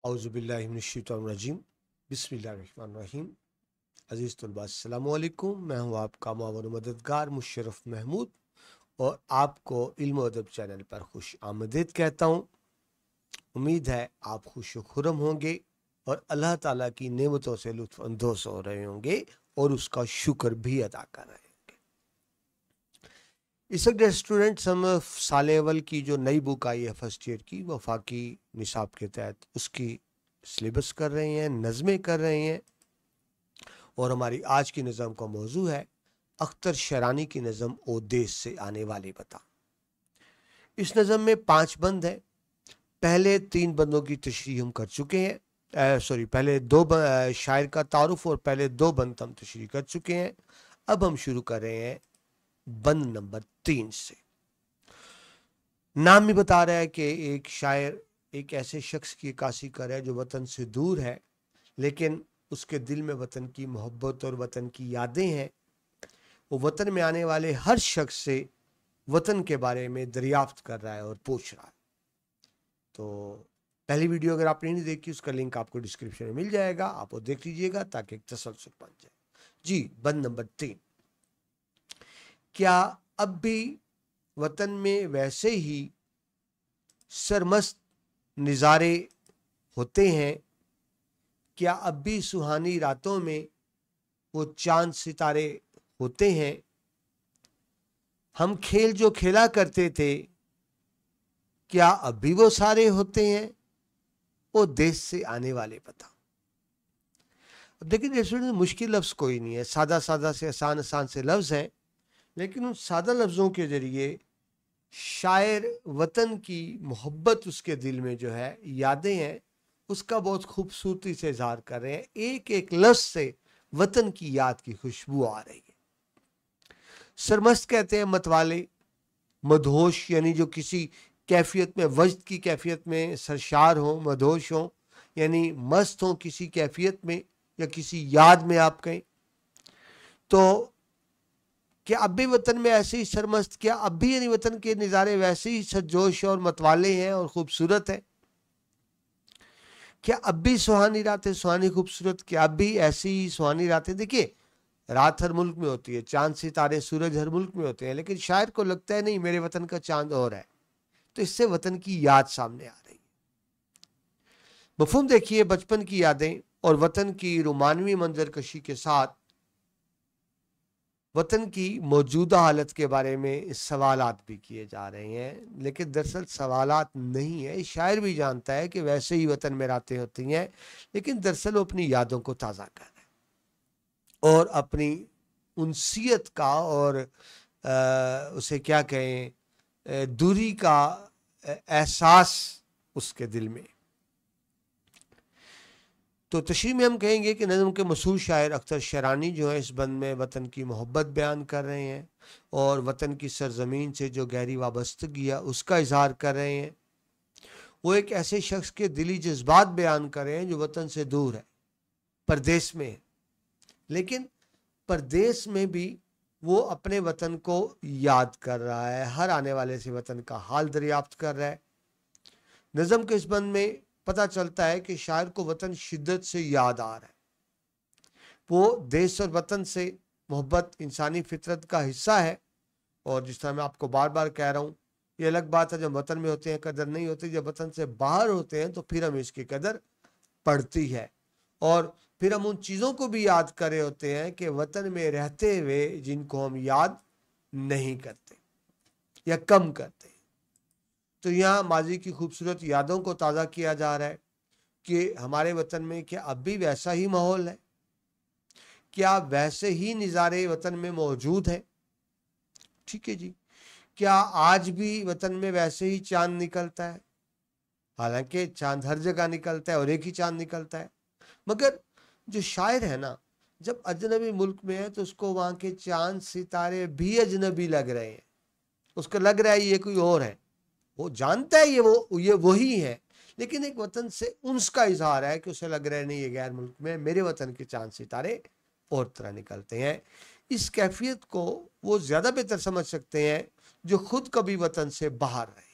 औज़ुबिल्लाहिमिनश्शैतानिर्रजीम बिस्मिल्लाहिर्रहमानिर्रहीम। अज़ीज़ तलबा अस्सलामु अलैकुम। मैं हूँ आपका मावन मददगार मुशर्रफ महमूद और आपको इल्म व अदब चैनल पर खुश आमदीद कहता हूँ। उम्मीद है आप खुश व खुर्रम होंगे और अल्लाह ताला की नेमतों से लुत्फ़ अंदोज़ हो रहे होंगे और उसका शुक्र भी अदा कर रहे होंगे। इस वक्त स्टूडेंट्स हम साल अव्वल की जो नई बुक आई है फर्स्ट ईयर की वफाकी निसाब के तहत उसकी सिलेबस कर रहे हैं, नज़में कर रहे हैं और हमारी आज की नज़म का मौजू है अख्तर शरानी की नज़म ओ देश से आने वाली बता। इस नज़म में 5 बंद हैं। पहले 3 बंदों की तशरीह हम कर चुके हैं, पहले 2 शायर का तारुफ और पहले 2 बंद हम तशरीह कर चुके हैं। अब हम शुरू कर रहे हैं बंद नंबर 3 से। नाम भी बता रहा है कि एक शायर एक ऐसे शख्स की अक्कासी कर रहा है जो वतन से दूर है, लेकिन उसके दिल में वतन की मोहब्बत और वतन की यादें हैं। वो वतन में आने वाले हर शख्स से वतन के बारे में दरियाफ्त कर रहा है और पूछ रहा है। तो पहली वीडियो अगर आपने नहीं देखी उसका लिंक आपको डिस्क्रिप्शन में मिल जाएगा, आप वो देख लीजिएगा ताकि एक तसल्सल बन जाए। जी, बंद नंबर 3। क्या अब भी वतन में वैसे ही सरमस्त नज़ारे होते हैं? क्या अब भी सुहानी रातों में वो चांद सितारे होते हैं? हम खेल जो खेला करते थे क्या अब भी वो सारे होते हैं? वो देश से आने वाले बता। अब देखिए स्टूडेंट, मुश्किल लफ्ज़ कोई नहीं है, सादा सादा से आसान आसान से लफ्ज़ हैं, लेकिन उन सादा लफ्ज़ों के ज़रिए शायर वतन की मोहब्बत उसके दिल में जो है यादें हैं उसका बहुत खूबसूरती से इजहार कर रहे हैं। एक एक लफ्ज़ से वतन की याद की खुशबू आ रही है। सरमस्त कहते हैं मतवाले, मदहोश यानी जो किसी कैफियत में, वजद की कैफियत में सरशार हो, मदहोश हो यानी मस्त हो किसी कैफियत में या किसी याद में आप कहें। तो क्या अब भी वतन में ऐसे ही सरमस्त, क्या अब भी यानी वतन के नज़ारे वैसे ही सजोश और मतवाले हैं और खूबसूरत है? क्या अब भी सुहानी रातें सुहानी खूबसूरत, क्या अब भी ऐसी ही सुहानी रातें? देखिए, रात हर मुल्क में होती है, चांद सितारे सूरज हर मुल्क में होते हैं, लेकिन शायर को लगता है नहीं मेरे वतन का चांद और है, तो इससे वतन की याद सामने आ रही है। मफहूम देखिए, बचपन की यादें और वतन की रोमानवी मंजरकशी के साथ वतन की मौजूदा हालत के बारे में सवालात भी किए जा रहे हैं, लेकिन दरअसल सवालात नहीं है। शायर भी जानता है कि वैसे ही वतन में रातें होती हैं, लेकिन दरअसल वो अपनी यादों को ताज़ा कर रहे हैं और अपनी उनसियत का और उसे क्या कहें, दूरी का एहसास उसके दिल में। तो तशरीह में हम कहेंगे कि नज़म के मशहूर शायर अख्तर शरानी जो है इस बंद में वतन की मोहब्बत बयान कर रहे हैं और वतन की सरजमीन से जो गहरी वाबस्तगी है उसका इजहार कर रहे हैं। वो एक ऐसे शख्स के दिली जज्बात बयान कर रहे हैं जो वतन से दूर है, परदेश में है, लेकिन परदेश में भी वो अपने वतन को याद कर रहा है, हर आने वाले से वतन का हाल दरियाफ्त कर रहा है। नज़म के इस बंद में पता चलता है कि शायर को वतन शिद्दत से याद आ रहा है। वो देश और वतन से मोहब्बत इंसानी फितरत का हिस्सा है और जिस तरह मैं आपको बार बार कह रहा हूँ, ये अलग बात है जब वतन में होते हैं कदर नहीं होती, जब वतन से बाहर होते हैं तो फिर हमें इसकी कदर पड़ती है और फिर हम उन चीज़ों को भी याद कर रहे होते हैं कि वतन में रहते हुए जिनको हम याद नहीं करते या कम करते हैं। तो यहाँ माजी की खूबसूरत यादों को ताज़ा किया जा रहा है कि हमारे वतन में क्या अब भी वैसा ही माहौल है, क्या वैसे ही नज़ारे वतन में मौजूद हैं? ठीक है जी, क्या आज भी वतन में वैसे ही चांद निकलता है? हालांकि चांद हर जगह निकलता है और एक ही चांद निकलता है, मगर जो शायर है ना, जब अजनबी मुल्क में है तो उसको वहाँ के चांद सितारे भी अजनबी लग रहे हैं, उसको लग रहा है ये कोई और है, वो जानता है ये वही है, लेकिन एक वतन से उसका इजहार है कि उसे लग रहा है नहीं ये गैर मुल्क में मेरे वतन के चांद सितारे और तरह निकलते हैं। इस कैफियत को वो ज़्यादा बेहतर समझ सकते हैं जो खुद कभी वतन से बाहर रहे।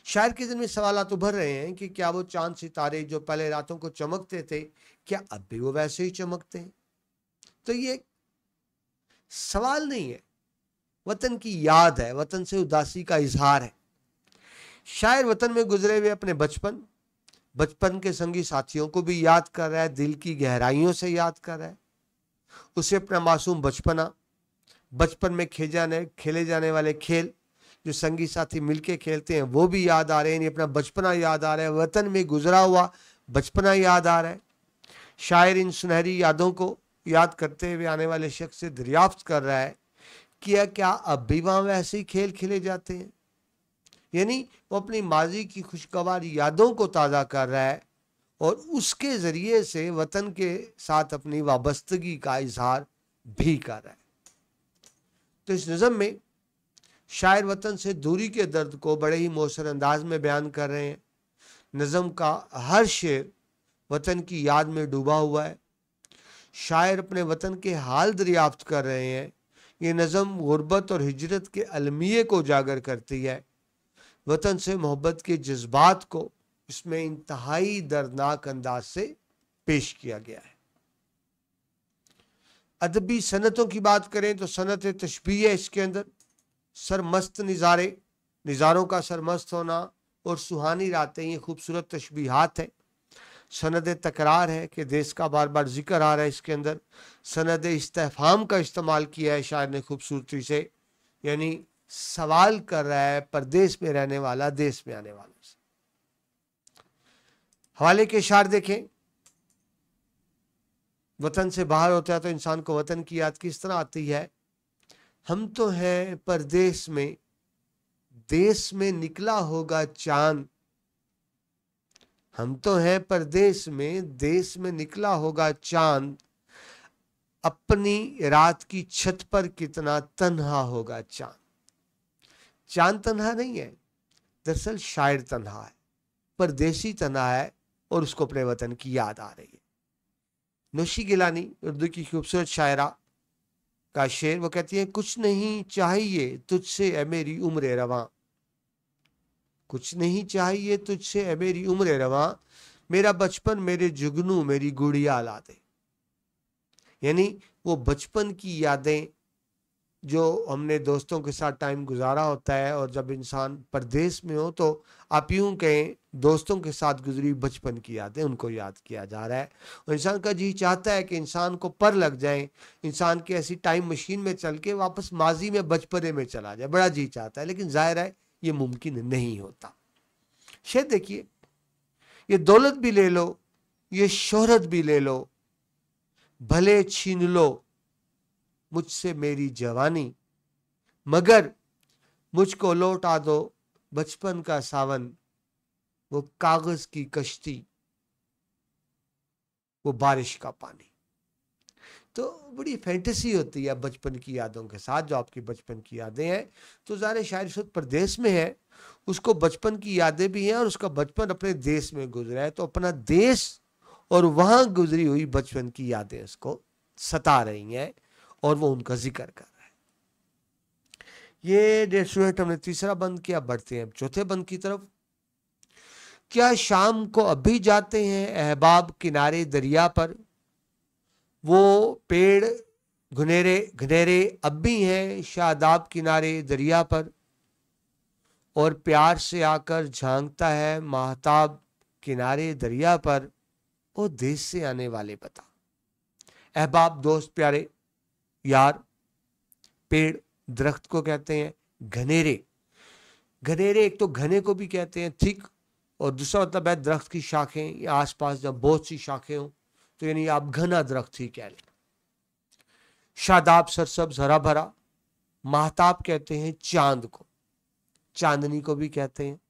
शायर के दिन में सवालात उभर रहे हैं कि क्या वो चांद सितारे जो पहले रातों को चमकते थे, क्या अब भी वो वैसे ही चमकते हैं? तो ये सवाल नहीं है, वतन की याद है, वतन से उदासी का इजहार है। शायर वतन में गुजरे हुए अपने बचपन के संगी साथियों को भी याद कर रहा है, दिल की गहराइयों से याद कर रहा है। उसे अपना मासूम बचपन में खेले जाने वाले खेल जो संगी साथी मिलके खेलते हैं वो भी याद आ रहे हैं, अपना बचपना याद आ रहा है, वतन में गुजरा हुआ बचपना याद आ रहा है। शायर इन सुनहरी यादों को याद करते हुए आने वाले शख्स से दरियाफ्त कर रहा है कि क्या अब भी वहां वैसे ही खेल खेले जाते हैं। यानी वो अपनी माजी की खुशगवार यादों को ताज़ा कर रहा है और उसके ज़रिए से वतन के साथ अपनी वाबस्तगी का इजहार भी कर रहा है। तो इस नज़म में शायर वतन से दूरी के दर्द को बड़े ही मौसर अंदाज में बयान कर रहे हैं। नज़म का हर शेर वतन की याद में डूबा हुआ है। शायर अपने वतन के हाल दरियाफ्त कर रहे हैं। ये नज़म गुर्बत और हिजरत के अलमिये को उजागर करती है। वतन से मोहब्बत के जज्बात को इसमें इंतहाई दर्दनाक अंदाज से पेश किया गया है। अदबी सनतों की बात करें तो सनत तशबीह है इसके अंदर। सरमस्त निज़ारों का सरमस्त होना और सुहानी रातें, ये खूबसूरत तशबीहात है। सनद तकरार है कि देश का बार बार जिक्र आ रहा है इसके अंदर। सनद इस्तेफाम का इस्तेमाल किया है शायर ने खूबसूरती से, यानी सवाल कर रहा है परदेश में रहने वाला देश में आने वालों से। हवाले के इशार देखें। वतन से बाहर होता है तो इंसान को वतन की याद किस तरह आती है। हम तो हैं परदेश में, देश में निकला होगा चांद। हम तो हैं परदेश में, देश में निकला होगा चांद। अपनी रात की छत पर कितना तन्हा होगा चांद। चांद तन्हा नहीं है, दरअसल शायर तन्हा है, परदेसी तन्हा है और उसको अपने वतन की याद आ रही है। नौशी गिलानी उर्दू की खूबसूरत शायरा का शेर, वो कहती है कुछ नहीं चाहिए तुझसे ए मेरी उम्र रवां। कुछ नहीं चाहिए तुझसे ए मेरी उम्र रवां, मेरा बचपन मेरे जुगनू मेरी गुड़िया ला दे। यानी वो बचपन की यादें जो हमने दोस्तों के साथ टाइम गुजारा होता है, और जब इंसान परदेश में हो तो आप यूं कहें दोस्तों के साथ गुजरी बचपन की यादें उनको याद किया जा रहा है। और इंसान का जी चाहता है कि इंसान को पर लग जाए, इंसान की ऐसी टाइम मशीन में चल के वापस माजी में बचपने में चला जाए, बड़ा जी चाहता है, लेकिन जाहिर है ये मुमकिन नहीं होता। शायद देखिए, ये दौलत भी ले लो, ये शोहरत भी ले लो, भले छीन लो मुझसे मेरी जवानी, मगर मुझको लौटा दो बचपन का सावन, वो कागज की कश्ती, वो बारिश का पानी। तो बड़ी फैंटेसी होती है बचपन की यादों के साथ, जो आपकी बचपन की यादें हैं। तो ज़ाहिर शायर इस वक्त प्रदेश में है, उसको बचपन की यादें भी हैं और उसका बचपन अपने देश में गुजरा है, तो अपना देश और वहाँ गुजरी हुई बचपन की यादें उसको सता रही हैं और वो उनका जिक्र कर रहा है। ये डेढ़ स्टूडेंट हमने तीसरा बंद किया, बढ़ते हैं चौथे बंद की तरफ। क्या शाम को अभी जाते हैं अहबाब किनारे दरिया पर, वो पेड़ घनेरे घनेरे अब भी हैं शादाब किनारे दरिया पर, और प्यार से आकर झांकता है महताब किनारे दरिया पर, ओ देश से आने वाले बता। अहबाब दोस्त प्यारे यार, पेड़ दरख्त को कहते हैं, घनेरे घनेरे एक तो घने को भी कहते हैं थिक, और दूसरा मतलब है दरख्त की शाखें या आसपास जब बहुत सी शाखें हो तो यानी आप घना दरख्त ही कह लें। शादाब सरसब्ज हरा भरा, महताब कहते हैं चांद को, चांदनी को भी कहते हैं।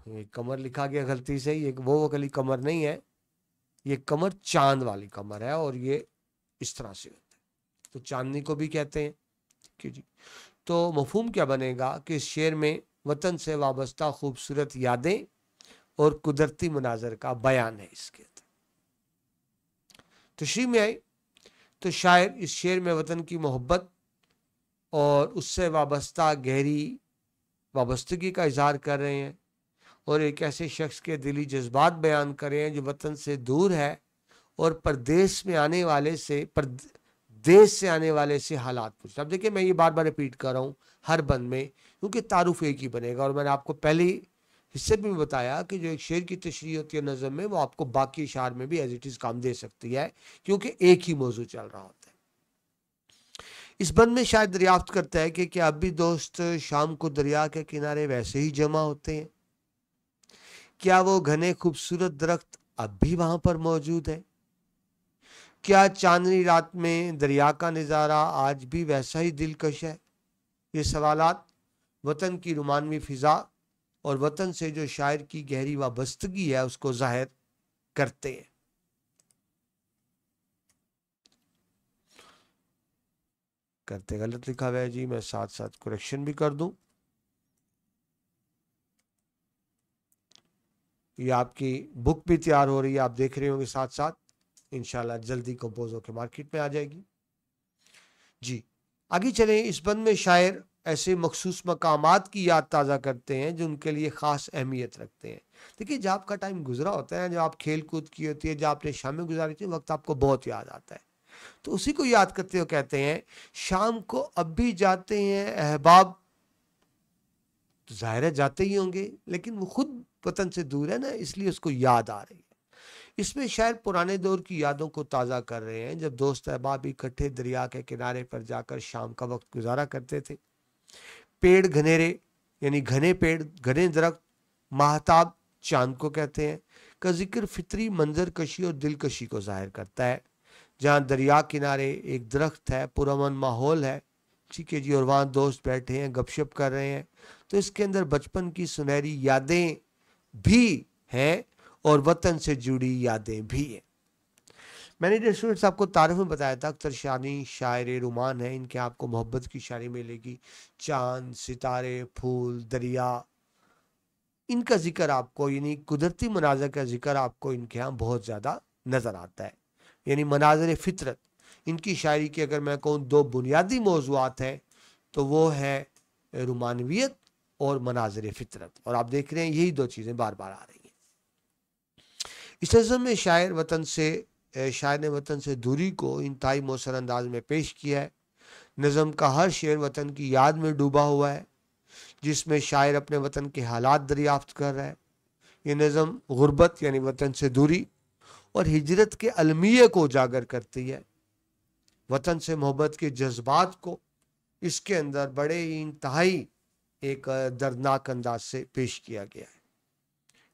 ये कमर लिखा गया गलती से, ये वो वाली कमर नहीं है, ये कमर चांद वाली कमर है और ये इस तरह से होता है, तो चांदनी को भी कहते हैं कि जी। तो मफहूम क्या बनेगा कि इस शेर में वतन से वाबस्ता खूबसूरत यादें और कुदरती मनाजर का बयान है इसके अंदर। तशरीह में आई तो शायर इस शेर में वतन की मोहब्बत और उससे वाबस्ता गहरी वाबस्तगी का इजहार कर रहे हैं और एक ऐसे शख्स के दिली जज्बात बयान कर रहे हैं जो वतन से दूर है और परदेश में आने वाले से देश से आने वाले से हालात पूछ। अब देखिए, मैं ये बार बार रिपीट कर रहा हूँ हर बंद में, क्योंकि तारुफ एक ही बनेगा। और मैंने आपको पहले हिस्से में बताया कि जो एक शेर की तशरीह होती है नज़म में, वो आपको बाकी इशार में भी एज इट इज़ काम दे सकती है, क्योंकि एक ही मौजू चल रहा होता है। इस बंद में शायद दरियाफ्त करता है कि क्या अब भी दोस्त शाम को दरिया के किनारे वैसे ही जमा होते हैं? क्या वो घने खूबसूरत दरख्त अब भी वहां पर मौजूद है? क्या चांदनी रात में दरिया का नज़ारा आज भी वैसा ही दिलकश है? ये सवालात वतन की रुमानवी फिजा और वतन से जो शायर की गहरी वाबस्तगी है उसको जाहिर करते हैं। करते गलत लिखा हुआ है जी, मैं साथ साथ करेक्शन भी कर दूं। ये आपकी बुक भी तैयार हो रही है, आप देख रहे होंगे साथ साथ, इंशाल्लाह जल्दी कंपोज होकर मार्केट में आ जाएगी जी। आगे चलें। इस बंद में शायर ऐसे मखसूस मकामात की याद ताज़ा करते हैं जो उनके लिए ख़ास अहमियत रखते हैं। देखिए, जब आपका टाइम गुजरा होता है, जब आप खेल कूद की होती है, जब आपने शामें गुजारी थी, वक्त आपको बहुत याद आता है। तो उसी को याद करते हुए कहते हैं, शाम को अब भी जाते हैं अहबाब। तो जाहिर है जाते ही होंगे, लेकिन वो खुद वतन से दूर है ना, इसलिए उसको याद आ रही है। इसमें शायद पुराने दौर की यादों को ताज़ा कर रहे हैं, जब दोस्त अहबाब इकट्ठे दरिया के किनारे पर जाकर शाम का वक्त गुजारा करते थे। पेड़ घनेरे, यानी घने पेड़, घने दरख्त, महताब चांद को कहते हैं, का जिक्र फितरी मंजर कशी और दिलकशी को जाहिर करता है। जहाँ दरिया किनारे एक दरख्त है, पुरअमन माहौल है, ठीक है जी, और वहाँ दोस्त बैठे हैं, गपशप कर रहे हैं, तो इसके अंदर बचपन की सुनहरी यादें भी हैं और वतन से जुड़ी यादें भी हैं। मैंने जो स्टूडेंट्स आपको तारीफ में बताया था, अख्तर शानी शायर रुमान है, इनके आपको मोहब्बत की शायरी मिलेगी। चांद, सितारे, फूल, दरिया, इनका जिक्र आपको, यानी कुदरती मनाजर का जिक्र आपको इनके यहाँ बहुत ज़्यादा नज़र आता है। यानी मनाजर फितरत, इनकी शायरी की अगर मैं कहूँ दो बुनियादी मौज़ूआत हैं, तो वो है रुमानवियत और मनाजर फितरत। और आप देख रहे हैं यही दो चीज़ें बार बार आ रही हैं। इस नज़म में शायर ने वतन से दूरी को इंतहाई मौसर अंदाज में पेश किया है। नज़म का हर शेर वतन की याद में डूबा हुआ है, जिसमें शायर अपने वतन के हालात दरियाफ्त कर रहा है। ये नज़म गुर्बत यानी वतन से दूरी और हिजरत के अलमिये को उजागर करती है। वतन से मोहब्बत के जज्बात को इसके अंदर बड़े ही इंतहाई एक दर्दनाक अंदाज से पेश किया गया है।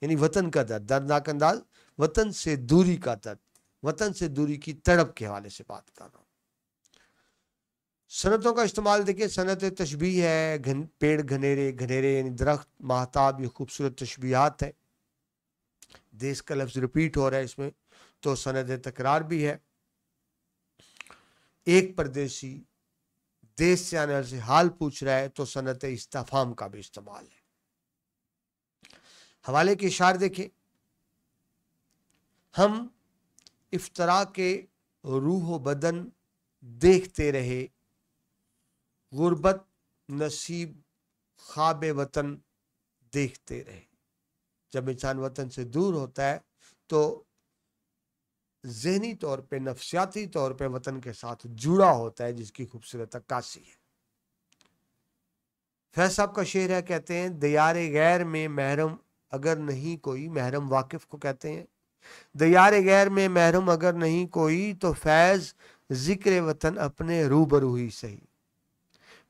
यानी वतन का दर्द, दर्दनाक अंदाज, वतन से दूरी का दर्द, वतन से दूरी की तड़प के हवाले से बात कर रहा हूँ। सनतों का इस्तेमाल देखिए, सनत तशबीह है, पेड़ घनेरे, घनेरे यानी दरख्त, महताब, ये खूबसूरत तशबीहात है। देश का लफ्ज रिपीट हो रहा है इसमें, तो सनद तकरार भी है। एक परदेसी देश से आने वाले से हाल पूछ रहा है, तो सनत इस्तिफाम का भी इस्तेमाल है। हवाले के इशार देखें, हम इफ्तरा के रूह बदन देखते रहे, गुर्बत नसीब ख्वाब वतन देखते रहे। जब इंसान वतन से दूर होता है तो ज़हनी तौर पे, नफ्सियाती तौर पे वतन के साथ जुड़ा होता है, जिसकी खूबसूरत अक्कासी है। फैज साहब का शेर है, कहते हैं, दियारे गैर में महरम अगर नहीं कोई, महरम वाकिफ को कहते हैं, दियारे गैर में महरम अगर नहीं कोई, तो फैज जिक्र वतन अपने रूबरू ही सही।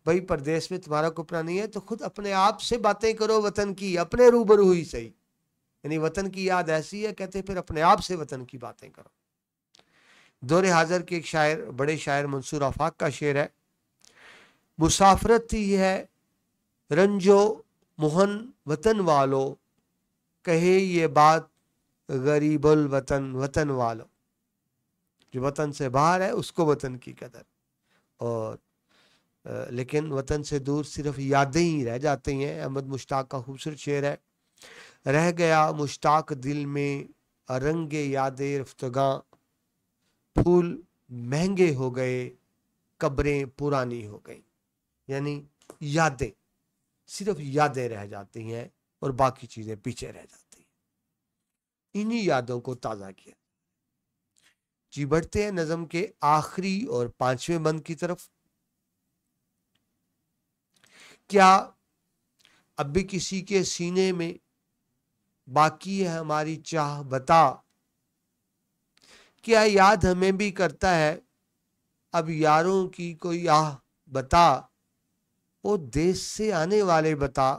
भाई, परदेश में तुम्हारा कोई अपना नहीं है तो खुद अपने आप से बातें करो वतन की, अपने रूबरू ही सही। यानी वतन की याद ऐसी है, कहते फिर अपने आप से वतन की बातें करो। दौरे हाजिर के एक शायर, बड़े शायर मंसूर आफाक का शेर है, मुसाफरत ही है रंजो मोहन वतन वालों, कहे ये बात गरीबुल वतन वतन वालों। जो वतन से बाहर है उसको वतन की कदर, और लेकिन वतन से दूर सिर्फ यादें ही रह जाती हैं। अहमद मुश्ताक का खूबसूरत शेर है, रह गया मुश्ताक दिल में अरंगे यादें रफ्तगां, फूल महंगे हो गए कब्रें पुरानी हो गई। यानी यादें, सिर्फ यादें रह जाती हैं और बाकी चीजें पीछे रह जाती हैं। इन्हीं यादों को ताजा किया। जी बढ़ते हैं नज़म के आखिरी और 5वें बंद की तरफ। क्या अब भी किसी के सीने में बाकी है हमारी चाह बता, क्या याद हमें भी करता है अब यारों की कोई आह बता, ओ देश से आने वाले बता,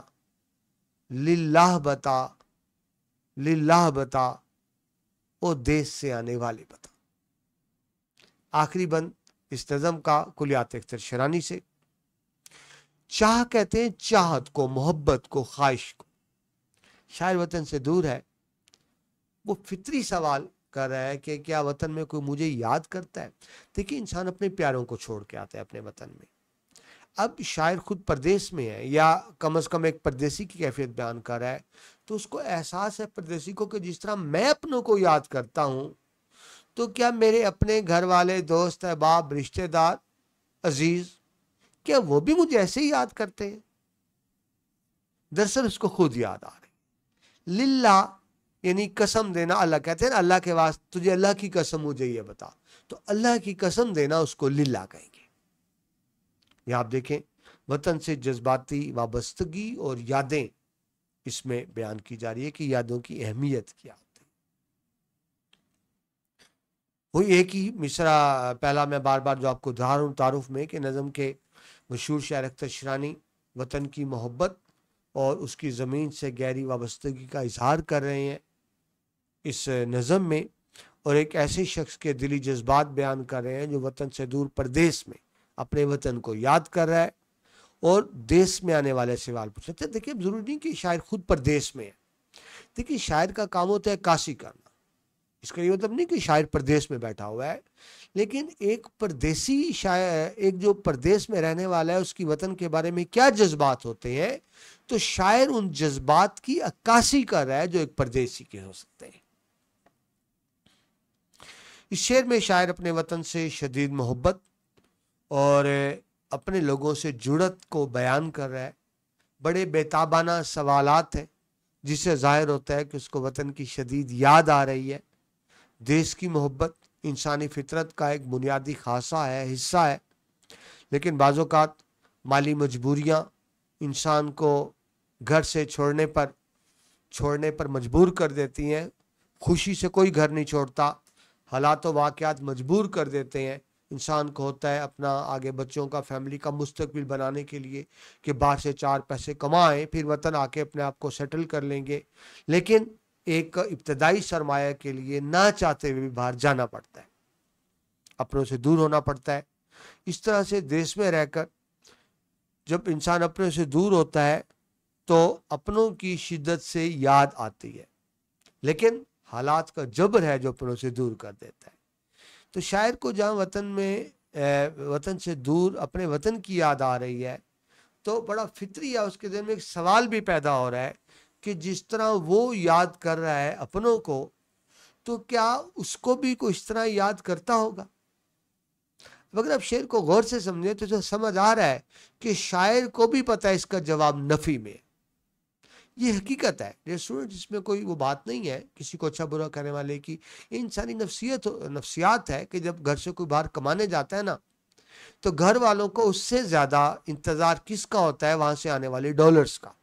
लिल्लाह बता, लिल्लाह बता, ओ देश से आने वाले बता। आखिरी बंद इस नज़म का कुलियात अख्तर शरानी से। चाह कहते हैं चाहत को, मोहब्बत को, ख्वाहिश को। शायर वतन से दूर है, वो फितरी सवाल कर रहा है कि क्या वतन में कोई मुझे याद करता है। देखिए, इंसान अपने प्यारों को छोड़ के आता है अपने वतन में। अब शायर खुद परदेश में है या कम से कम एक परदेसी की कैफियत बयान कर रहा है, तो उसको एहसास है परदेसी को कि जिस तरह मैं अपनों को याद करता हूं, तो क्या मेरे अपने घर वाले, दोस्त, अहबाब, रिश्तेदार, अजीज, क्या वो भी मुझे ऐसे ही याद करते हैं। दरअसल उसको खुद याद आ रही। लिल्ला यानी कसम देना। अल्लाह कहते हैं अल्लाह के वास्ते तुझे अल्लाह की कसम मुझे ये बता, तो अल्लाह की कसम देना उसको लिल्ला कहेंगे। ये आप देखें, वतन से जज्बाती वाबस्तगी और यादें इसमें बयान की जा रही है कि यादों की अहमियत क्या होती है। वही एक ही मिसरा पहला मैं बार बार जो आपको उदाहरण तारुफ में कि नज़म के मशहूर शायर अख्तर शरानी वतन की मोहब्बत और उसकी ज़मीन से गहरी वाबस्तगी का इजहार कर रहे हैं इस नज़म में, और एक ऐसे शख्स के दिली जज्बात बयान कर रहे हैं जो वतन से दूर परदेश में अपने वतन को याद कर रहा है और देश में आने वाले सवाल पूछ रहे थे। देखिए, जरूरी नहीं कि शायर खुद परदेश में है। देखिए, शायर का काम होता है काशी करना। इसका ये मतलब नहीं कि शायर परदेश में बैठा हुआ है, लेकिन एक परदेसी शायर, एक जो परदेश में रहने वाला है, उसकी वतन के बारे में क्या जज्बात होते हैं, तो शायर उन जज्बात की अक्कासी कर रहा है जो एक परदेसी के हो सकते हैं। इस शेर में शायर अपने वतन से शदीद मोहब्बत और अपने लोगों से जुड़त को बयान कर रहा है। बड़े बेताबाना सवालात हैं जिससे जाहिर होता है कि उसको वतन की शदीद याद आ रही है। देश की मोहब्बत इंसानी फितरत का एक बुनियादी खासा है, हिस्सा है, लेकिन बाज़-औक़ात माली मजबूरियाँ इंसान को घर से छोड़ने पर मजबूर कर देती हैं। खुशी से कोई घर नहीं छोड़ता, हालात व वाक़यात मजबूर कर देते हैं। इंसान को होता है अपना आगे बच्चों का, फैमिली का मुस्तकबिल बनाने के लिए कि बाहर से 4 पैसे कमाएं, फिर वतन आके अपने आप को सेटल कर लेंगे, लेकिन एक इब्तदाई सरमाया के लिए ना चाहते हुए भी बाहर जाना पड़ता है, अपनों से दूर होना पड़ता है। इस तरह से देश में रहकर जब इंसान अपने से दूर होता है तो अपनों की शिद्दत से याद आती है, लेकिन हालात का जबर है जो अपनों से दूर कर देता है। तो शायर को जहाँ वतन से दूर अपने वतन की याद आ रही है, तो बड़ा फितरी है, उसके दिल में एक सवाल भी पैदा हो रहा है कि जिस तरह वो याद कर रहा है अपनों को, तो क्या उसको भी कोई इस तरह याद करता होगा। अगर आप शेर को गौर से समझे तो समझ आ रहा है कि शायर को भी पता है इसका जवाब नफी में। ये हकीकत है, ये स्टूडेंट, इसमें कोई वो बात नहीं है किसी को अच्छा बुरा करने वाले की। ये इंसानी नफ्सियात है कि जब घर से कोई बाहर कमाने जाता है ना, तो घर वालों को उससे ज्यादा इंतजार किसका होता है, वहां से आने वाले डॉलर्स का।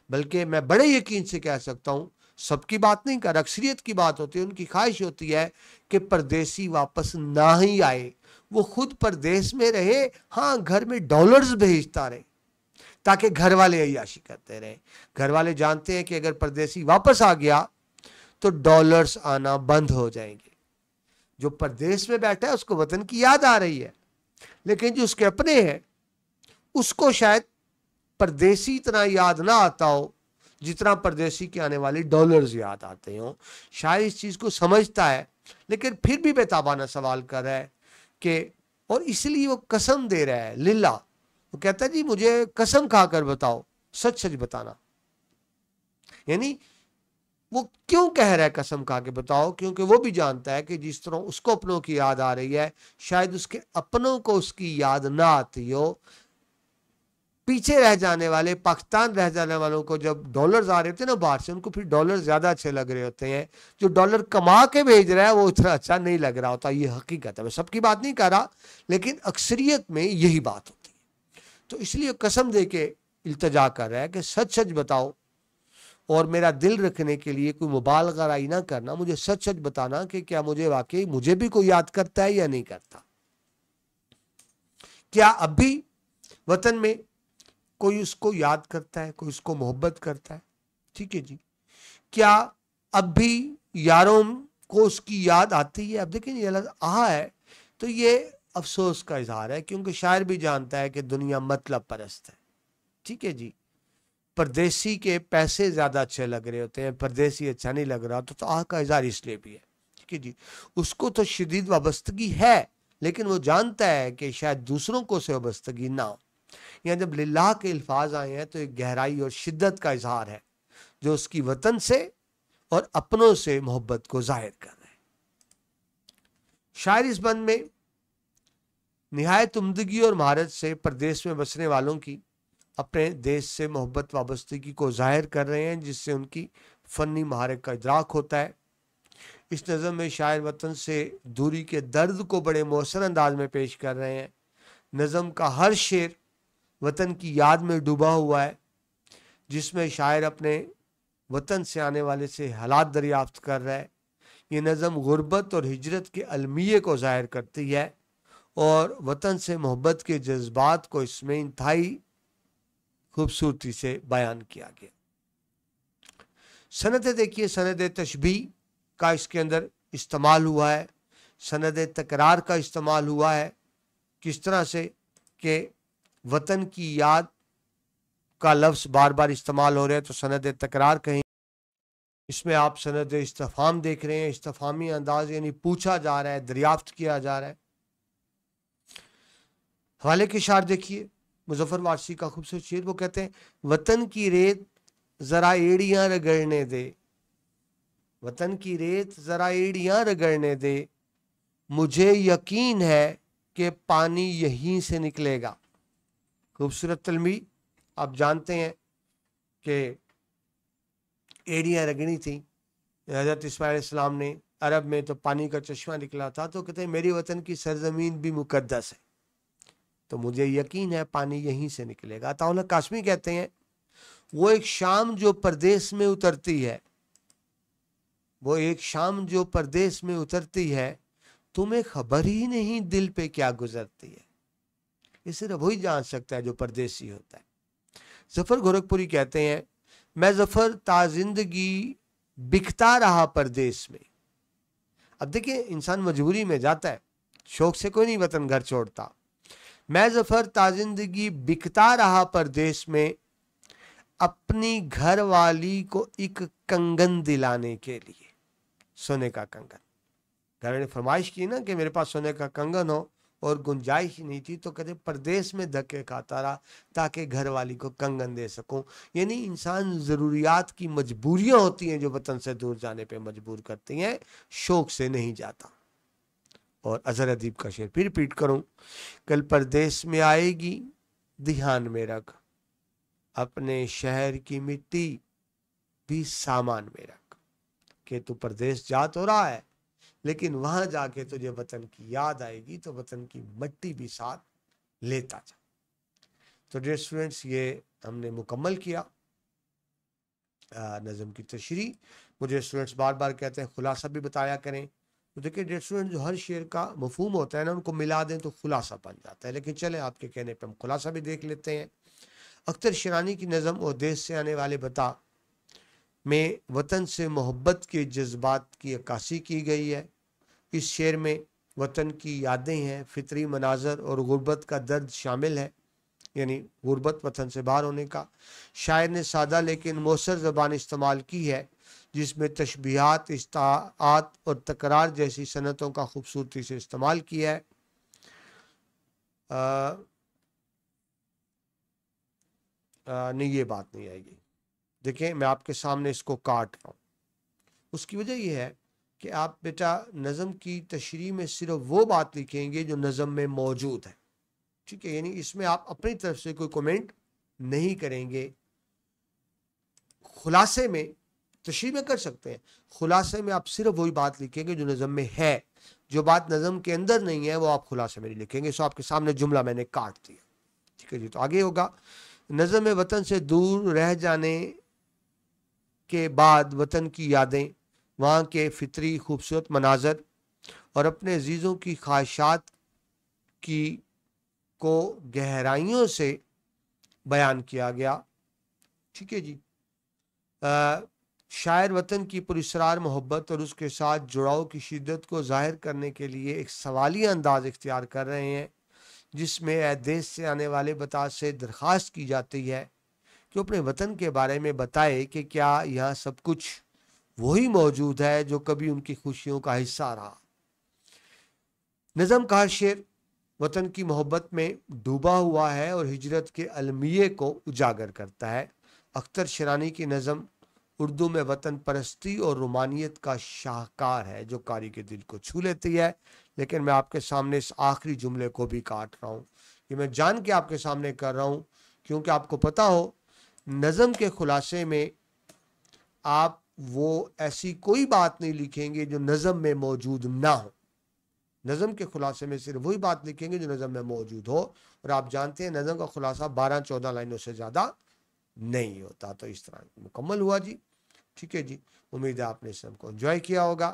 बल्कि मैं बड़े यकीन से कह सकता हूं, सबकी बात नहीं कर, अक्सरियत की बात होती है, उनकी ख्वाहिश होती है कि परदेसी वापस ना ही आए, वो खुद परदेश में रहे, हाँ घर में डॉलर्स भेजता रहे ताकि घर वाले अय्याशी करते रहे। घर वाले जानते हैं कि अगर परदेसी वापस आ गया तो डॉलर्स आना बंद हो जाएंगे। जो परदेश में बैठा है उसको वतन की याद आ रही है, लेकिन जो उसके अपने हैं उसको शायद परदेसी इतना याद ना आता हो जितना परदेसी के आने वाले डॉलर्स याद आते हो। शायद इस चीज को समझता है, लेकिन फिर भी बेताबाना सवाल कर रहा है कि, और इसलिए वो कसम दे रहा है लिल्ला। वो कहता है जी मुझे कसम खाकर बताओ, सच सच बताना। यानी वो क्यों कह रहा है कसम खा के बताओ, क्योंकि वो भी जानता है कि जिस तरह उसको अपनों की याद आ रही है, शायद उसके अपनों को उसकी याद ना आती हो। पीछे रह जाने वाले, पाकिस्तान रह जाने वालों को जब डॉलर्स आ रहे होते हैं ना बाहर से, उनको फिर डॉलर ज़्यादा अच्छे लग रहे होते हैं। जो डॉलर कमा के भेज रहा है वो उतना अच्छा नहीं लग रहा होता। ये हकीकत है, मैं सबकी बात नहीं कर रहा, लेकिन अक्सरियत में यही बात होती है। तो इसलिए कसम दे के इल्तजा कर रहा है कि सच सच बताओ, और मेरा दिल रखने के लिए कोई मुबालगराई ना करना, मुझे सच सच बताना कि क्या मुझे वाकई मुझे भी कोई याद करता है या नहीं करता। क्या अब भी वतन में कोई उसको याद करता है, कोई उसको मोहब्बत करता है? ठीक है जी। क्या अब भी यारों को उसकी याद आती है? अब देखिए ये लफ्ज़ आ है तो ये अफसोस का इजहार है, क्योंकि शायर भी जानता है कि दुनिया मतलब परस्त है। ठीक है जी। परदेसी के पैसे ज़्यादा अच्छे लग रहे होते हैं, परदेसी अच्छा नहीं लग रहा, तो आह का इजहार इसलिए भी है। ठीक है जी। उसको तो शदीद वाबस्तगी है, लेकिन वो जानता है कि शायद दूसरों को से वाबस्तगी ना हो। यहाँ जब लिल्लाह के अल्फाज आए हैं तो एक गहराई और शिद्दत का इजहार है जो उसकी वतन से और अपनों से मोहब्बत को जाहिर कर रहे हैं। शायर इस बंद में निहायत उम्दगी और महारत से प्रदेश में बसने वालों की अपने देश से मोहब्बत वाबस्तगी को जाहिर कर रहे हैं, जिससे उनकी फ़नी महारत का इदराक होता है। इस नज़म में शायर वतन से दूरी के दर्द को बड़े मौसर अंदाज में पेश कर रहे हैं। नज़म का हर शेर वतन की याद में डूबा हुआ है, जिसमें शायर अपने वतन से आने वाले से हालात दरियाफ्त कर रहा है। ये नज़म गुर्बत और हिजरत के अलमिये को ज़ाहिर करती है और वतन से मोहब्बत के जज्बात को इसमें इंतहाई खूबसूरती से बयान किया गया। सनद देखिए, सनद तशबीह का इसके अंदर इस्तेमाल हुआ है, सनद तकरार का इस्तेमाल हुआ है। किस तरह से कि वतन की याद का लफ्ज़ बार बार इस्तेमाल हो रहा है तो सनद तकरार कहें। इसमें आप सनद इस्तफाम देख रहे हैं, इस्तफामी अंदाज, यानी पूछा जा रहा है, दरियाफ्त किया जा रहा है। हवाले के शार देखिए, मुजफ्फर वारसी का खूबसूरत शेर, वो कहते हैं वतन की रेत ज़रा एड़ियाँ रगड़ने दे, वतन की रेत ज़रा एड़ियाँ रगड़ने दे, मुझे यकीन है कि पानी यहीं से निकलेगा। खूबसूरत तलमी। आप जानते हैं कि एड़ियाँ रगड़ी थी हज़रत इस्माइल इस्लाम ने, अरब में तो पानी का चश्मा निकला था, तो कहते हैं मेरी वतन की सरजमीन भी मुकद्दस है, तो मुझे यकीन है पानी यहीं से निकलेगा। अताउल्लाह कासमी कहते हैं वो एक शाम जो परदेश में उतरती है, वो एक शाम जो परदेश में उतरती है, तुम्हें खबर ही नहीं दिल पे क्या गुजरती है। ये सिर्फ वही जान सकता है जो परदेसी होता है। जफर गोरखपुरी कहते हैं मैं जफर ताजिंदगी बिकता रहा परदेश में। अब देखिए इंसान मजबूरी में जाता है, शौक से कोई नहीं वतन घर छोड़ता। मैं जफर ताजिंदगी बिकता रहा परदेश में, अपनी घर वाली को एक कंगन दिलाने के लिए, सोने का कंगन। घर ने फरमाइश की ना कि मेरे पास सोने का कंगन हो, और गुंजाइश ही नहीं थी, तो कहते परदेश में धक्के खाता रहा ताकि घर वाली को कंगन दे सकूं। यानी इंसान ज़रूरियात की मजबूरियां होती हैं जो वतन से दूर जाने पे मजबूर करती हैं, शौक से नहीं जाता। और अजहर अदीब का शेर फिर रिपीट करूं, कल परदेश में आएगी ध्यान में रख, अपने शहर की मिट्टी भी सामान में रख। कि तू परदेश जा तो रहा है, लेकिन वहां जाके तुझे वतन की याद आएगी, तो वतन की मिट्टी भी साथ लेता जा। तो डियर स्टूडेंट्स, ये हमने मुकम्मल किया नज़म की तशरीह। मुझे स्टूडेंट्स बार बार कहते हैं खुलासा भी बताया करें, तो देखिए डियर स्टूडेंट, जो हर शेर का मफहूम होता है ना, उनको मिला दें तो खुलासा बन जाता है। लेकिन चलें आपके कहने पर हम खुलासा भी देख लेते हैं। अख्तर शिरानी की नज़म और देश से आने वाले बता में वतन से मोहब्बत के जज्बात की अक्कासी की गई है। इस शेर में वतन की यादें हैं, फितरी मनाजर और गुर्बत का दर्द शामिल है, यानी गुर्बत वतन से बाहर होने का। शायर ने सादा लेकिन मौसर ज़बान इस्तेमाल की है, जिसमें तशबीहात, इस्ताआत और तकरार जैसी सनतों का खूबसूरती से इस्तेमाल किया है। नहीं, ये बात नहीं आएगी। देखें मैं आपके सामने इसको काट रहा हूँ। उसकी वजह यह है कि आप बेटा नज़म की तशरीह में सिर्फ वो बात लिखेंगे जो नज़म में मौजूद है। ठीक है, यानी इसमें आप अपनी तरफ से कोई कमेंट नहीं करेंगे। खुलासे में तशरीह में कर सकते हैं, खुलासे में आप सिर्फ वही बात लिखेंगे जो नज़म में है, जो बात नज़म के अंदर नहीं है वो आप खुलासे में नहीं लिखेंगे। सो आपके सामने जुमला मैंने काट दिया, ठीक है जी। तो आगे होगा, नज़म वतन से दूर रह जाने के बाद वतन की यादें, वहाँ के फितरी खूबसूरत मनाजर और अपने अजीज़ों की ख्वाहिशात की को गहराइयों से बयान किया गया, ठीक है जी। शायर वतन की पुरस्रार मोहब्बत और उसके साथ जुड़ाव की शिद्दत को जाहिर करने के लिए एक सवालिया अंदाज इख्तियार कर रहे हैं, जिसमें ए देश से आने वाले बता से दरख्वास्त की जाती है कि अपने वतन के बारे में बताए कि क्या यहाँ सब कुछ वही मौजूद है जो कभी उनकी खुशियों का हिस्सा रहा। नज़म का हर शेर वतन की मोहब्बत में डूबा हुआ है और हिजरत के अलमिये को उजागर करता है। अख्तर शरानी की नज़म उर्दू में वतन परस्ती और रोमानियत का शाहकार है जो कारी के दिल को छू लेती है। लेकिन मैं आपके सामने इस आखिरी जुमले को भी काट रहा हूँ, ये मैं जान के आपके सामने कर रहा हूँ, क्योंकि आपको पता हो नज़म के खुलासे में आप वो ऐसी कोई बात नहीं लिखेंगे जो नज़म में मौजूद ना हो। नज़म के खुलासे में सिर्फ वही बात लिखेंगे जो नज़म में मौजूद हो, और आप जानते हैं नज़म का खुलासा 12-14 लाइनों से ज़्यादा नहीं होता। तो इस तरह मुकम्मल हुआ जी, ठीक है जी। उम्मीद है आपने इस नज़म को एंजॉय किया होगा।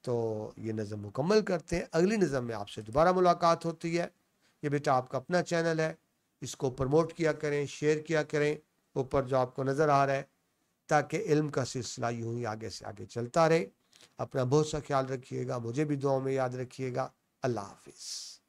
तो ये नज़म मुकम्मल करते हैं, अगली नज़म में आपसे दोबारा मुलाकात होती है। ये बेटा आपका अपना चैनल है, इसको प्रमोट किया करें, शेयर किया करें ऊपर जो आपको नज़र आ रहा है, ताकि इल्म का सिलसिला यूं ही आगे से आगे चलता रहे। अपना बहुत सा ख्याल रखिएगा, मुझे भी दुआओं में याद रखिएगा। अल्लाह हाफिज़।